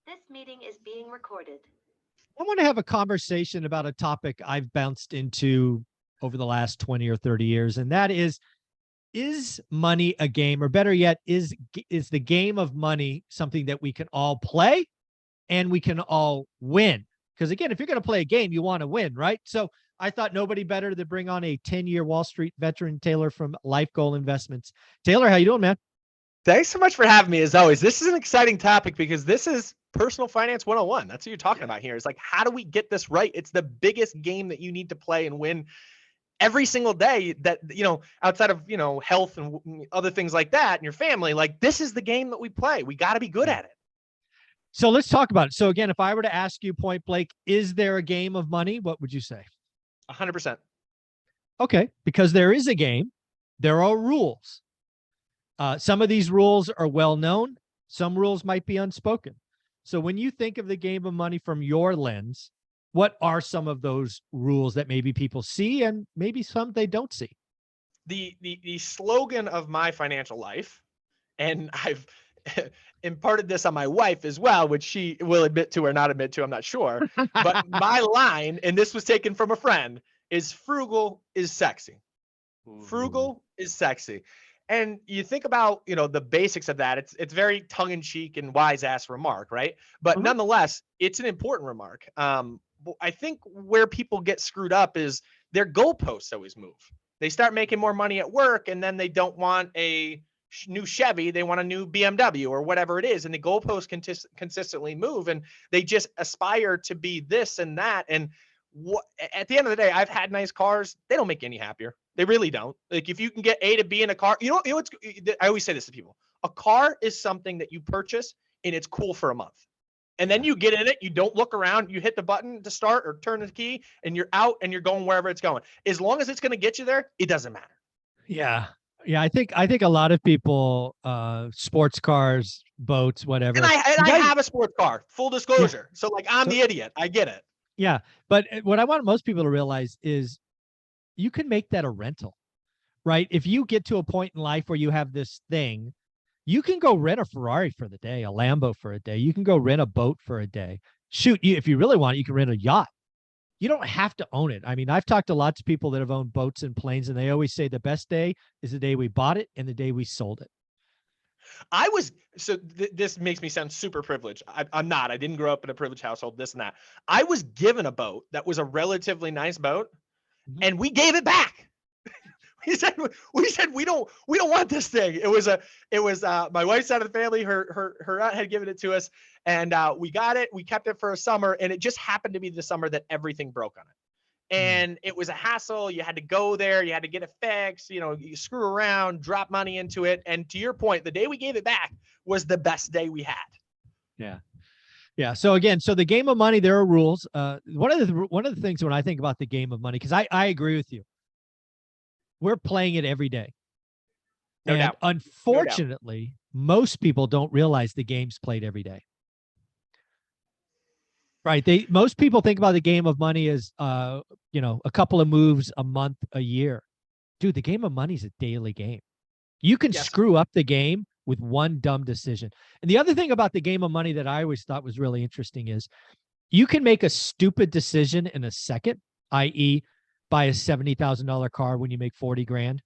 This meeting is being recorded. I want to have a conversation about a topic I've bounced into over the last 20 or 30 years, and that is money a game, or better yet, is the game of money something that we can all play and we can all win? Because again, if you're going to play a game, you want to win, right? So I thought nobody better to bring on a 10-year Wall Street veteran, Taylor from Life Goal Investments. Taylor, how you doing, man? Thanks so much for having me. As always, this is an exciting topic because this is personal finance 101. That's what you're talking about here. It's like, how do we get this right? It's the biggest game that you need to play and win every single day, that, outside of, health and other things like that and your family. Like, this is the game that we play. We got to be good at it. So let's talk about it. So again, if I were to ask you point blank, is there a game of money? What would you say? 100%. Okay, because there is a game. There are rules. Some of these rules are well known. Some rules might be unspoken. So when you think of the game of money from your lens, what are some of those rules that maybe people see and maybe some they don't see? The slogan of my financial life, and I've imparted this on my wife as well, which she will admit to or not admit to, I'm not sure. But my line, and this was taken from a friend, is frugal is sexy. Frugal is sexy. And you think about, the basics of that. It's very tongue-in-cheek and wise-ass remark, right? But nonetheless, it's an important remark. I think where people get screwed up is their goalposts always move. They start making more money at work, and then they don't want a new Chevy. They want a new BMW or whatever it is. And the goalposts consistently move, and they just aspire to be this and that. And at the end of the day, I've had nice cars. They don't make you any happier. They really don't. Like, if you can get A to B in a car, I always say this to people. A car is something that you purchase and it's cool for a month. And then you get in it, you don't look around, you hit the button to start or turn the key, and you're out and you're going wherever it's going. As long as it's going to get you there, it doesn't matter. Yeah. Yeah, I think a lot of people, sports cars, boats, whatever. And I have a sports car, full disclosure. Yeah. So like, I'm the idiot. I get it. Yeah. But what I want most people to realize is you can make that a rental, right? If you get to a point in life where you have this thing, you can go rent a Ferrari for the day, a Lambo for a day. You can go rent a boat for a day. Shoot, if you really want it, you can rent a yacht. You don't have to own it. I mean, I've talked to lots of people that have owned boats and planes, and they always say the best day is the day we bought it and the day we sold it. This makes me sound super privileged. I'm not. I didn't grow up in a privileged household, this and that. I was given a boat that was a relatively nice boat, and we gave it back. we said we don't want this thing. It was my wife's side of the family. Her aunt had given it to us, and we got it. We kept it for a summer, and it just happened to be the summer that everything broke on it. And it was a hassle. You had to go there. You had to get it fixed. You screw around, drop money into it. And to your point, the day we gave it back was the best day we had. Yeah. Yeah. So again, the game of money, there are rules. One of the things when I think about the game of money, because I agree with you, we're playing it every day. No doubt. Unfortunately, most people don't realize the game's played every day. Right. Most people think about the game of money as, a couple of moves a month, a year. Dude, the game of money is a daily game. You can screw up the game with one dumb decision. And the other thing about the game of money that I always thought was really interesting is you can make a stupid decision in a second, i.e., buy a $70,000 car when you make 40 grand.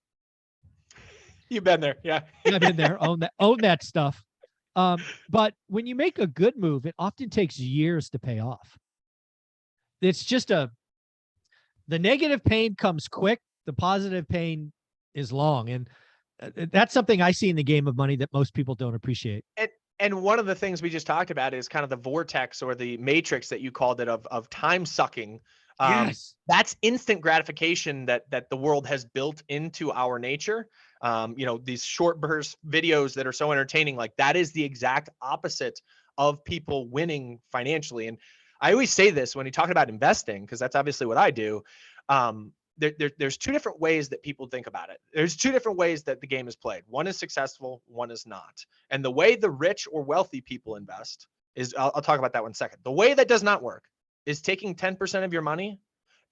You've been there. Yeah. I've been there. Own that stuff. But when you make a good move, it often takes years to pay off. It's just the negative pain comes quick. The positive pain is long. And that's something I see in the game of money that most people don't appreciate. And one of the things we just talked about is kind of the vortex or the matrix that you called it of time sucking. Yes. That's instant gratification that the world has built into our nature. These short burst videos that are so entertaining, like that is the exact opposite of people winning financially. And I always say this when you talk about investing, because that's obviously what I do. There's two different ways that people think about it. There's two different ways that the game is played. One is successful, one is not. And the way the rich or wealthy people invest is, I'll talk about that one second. The way that does not work is taking 10% of your money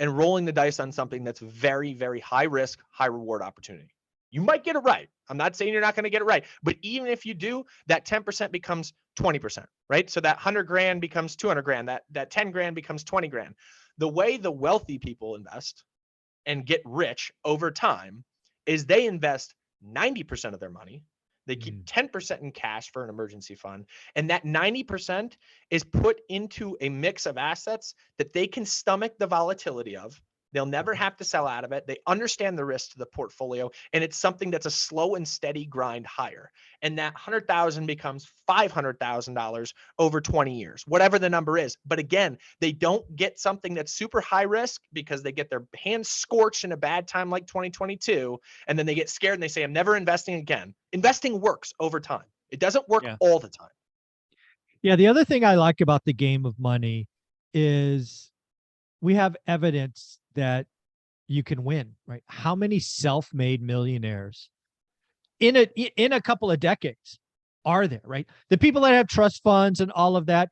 and rolling the dice on something that's very, very high risk, high reward opportunity. You might get it right. I'm not saying you're not going to get it right, but even if you do, that 10% becomes 20%, right? So that 100 grand becomes 200 grand. That 10 grand becomes 20 grand. The way the wealthy people invest and get rich over time is they invest 90% of their money. They keep 10% in cash for an emergency fund. And that 90% is put into a mix of assets that they can stomach the volatility of. They'll never have to sell out of it. They understand the risk to the portfolio, and it's something that's a slow and steady grind higher. And that 100,000 becomes $500,000 over 20 years, whatever the number is. But again, they don't get something that's super high risk because they get their hands scorched in a bad time like 2022, and then they get scared and they say, I'm never investing again. Investing works over time. It doesn't work all the time. Yeah. The other thing I like about the game of money is we have evidence that you can win, right? How many self-made millionaires in a couple of decades are there, right? The people that have trust funds and all of that,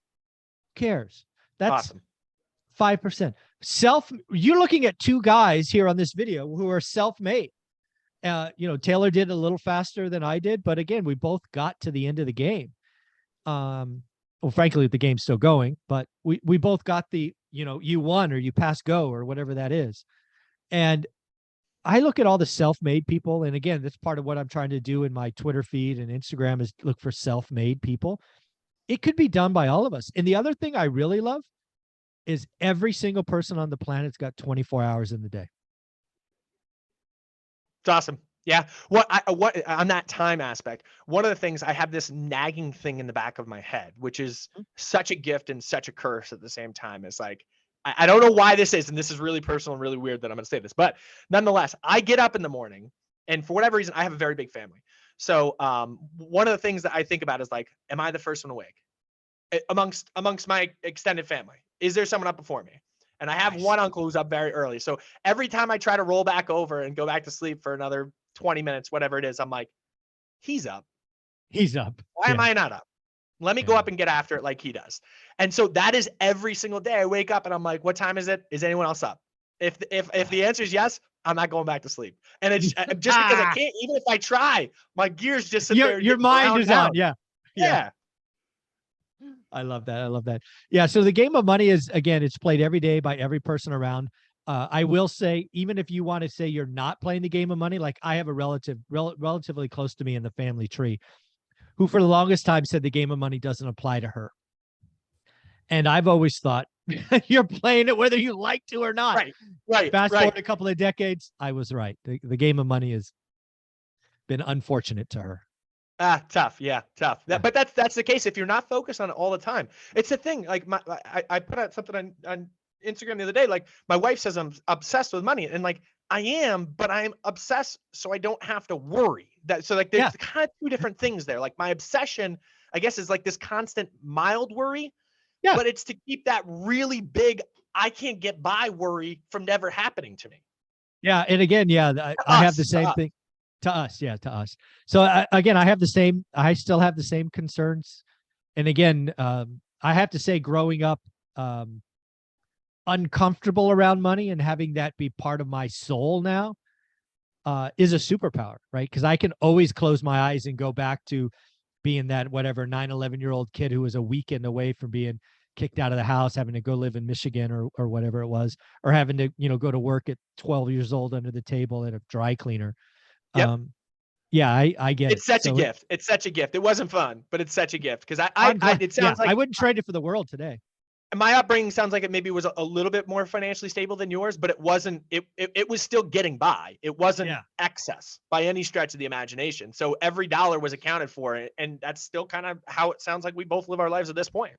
cares. That's awesome. 5%. You're looking at two guys here on this video who are self-made. Taylor did a little faster than I did, but again, we both got to the end of the game. Well, frankly, the game's still going, but we both got you won or you pass go or whatever that is. And I look at all the self-made people. And again, that's part of what I'm trying to do in my Twitter feed and Instagram is look for self-made people. It could be done by all of us. And the other thing I really love is every single person on the planet's got 24 hours in the day. It's awesome. Yeah. What on that time aspect, one of the things I have this nagging thing in the back of my head, which is such a gift and such a curse at the same time. It's like, I don't know why this is, and this is really personal and really weird that I'm going to say this, but nonetheless, I get up in the morning and for whatever reason, I have a very big family. So one of the things that I think about is like, am I the first one awake amongst my extended family? Is there someone up before me? And I have one uncle who's up very early. So every time I try to roll back over and go back to sleep for another 20 minutes, whatever it is, I'm like, he's up. He's up. Why am I not up? Let me go up and get after it like he does. And so that is every single day. I wake up and I'm like, what time is it? Is anyone else up? If the answer is yes, I'm not going back to sleep. And it's just because I can't, even if I try, my gears just sit there. Your mind is on. Yeah. I love that. I love that. Yeah. So the game of money is, again, it's played every day by every person around. I will say, even if you want to say you're not playing the game of money, like I have a relatively close to me in the family tree who for the longest time said the game of money doesn't apply to her. And I've always thought you're playing it whether you like to or not. Right. Fast forward a couple of decades, I was right. The game of money has been unfortunate to her. Tough. Yeah, tough. But that's the case if you're not focused on it all the time. It's the thing. Like I put out something on Instagram the other day. Like my wife says I'm obsessed with money, and like I am, but I'm obsessed so I don't have to worry. So like there's kind of two different things there. Like my obsession, I guess, is like this constant mild worry. Yeah. But it's to keep that really big, I can't get by worry from never happening to me. Yeah. And again, I have the same thing. To us. So again, I still have the same concerns. And again, I have to say growing up uncomfortable around money and having that be part of my soul now is a superpower, right? Because I can always close my eyes and go back to being that whatever 9-11-year-old kid who was a weekend away from being kicked out of the house, having to go live in Michigan or whatever it was, or having to, go to work at 12 years old under the table at a dry cleaner. Yep. I get it's such a gift. It's such a gift. It wasn't fun, but it's such a gift because it sounds like I wouldn't trade it for the world today. My upbringing sounds like it maybe was a little bit more financially stable than yours, but it wasn't. It was still getting by. It wasn't excess by any stretch of the imagination. So every dollar was accounted for, and that's still kind of how it sounds like we both live our lives at this point.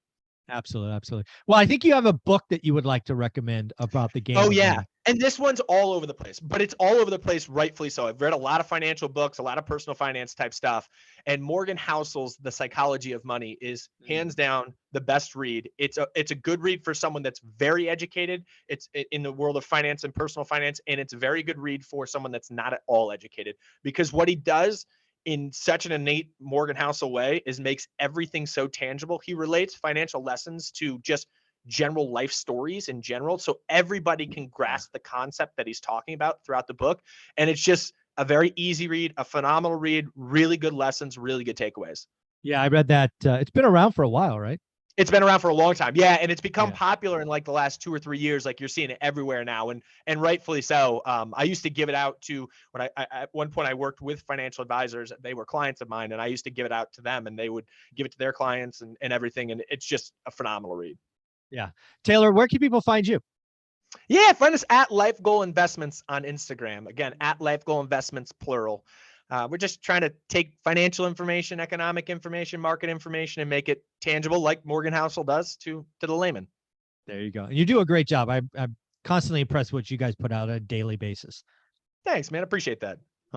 Absolutely. Well, I think you have a book that you would like to recommend about the game. Oh, yeah. And this one's all over the place, but it's all over the place, rightfully so. I've read a lot of financial books, a lot of personal finance type stuff. And Morgan Housel's The Psychology of Money is hands down the best read. It's a good read for someone that's very educated. It's in the world of finance and personal finance. And it's a very good read for someone that's not at all educated, because what he does in such an innate Morgan Housel way is makes everything so tangible. He relates financial lessons to just general life stories in general. So everybody can grasp the concept that he's talking about throughout the book. And it's just a very easy read, a phenomenal read, really good lessons, really good takeaways. Yeah, I read that. It's been around for a while, right? It's been around for a long time. Yeah. And it's become Yeah. popular in like the last 2 or 3 years. Like you're seeing it everywhere now. And rightfully so. I used to give it out to when I at one point I worked with financial advisors. They were clients of mine and I used to give it out to them and they would give it to their clients and everything. And it's just a phenomenal read. Yeah. Taylor, where can people find you? Yeah, find us at Life Goal Investments on Instagram. Again, at Life Goal Investments, plural. We're just trying to take financial information, economic information, market information, and make it tangible, like Morgan Housel does to the layman. There you go. And you do a great job. I'm constantly impressed with what you guys put out on a daily basis. Thanks, man. Appreciate that.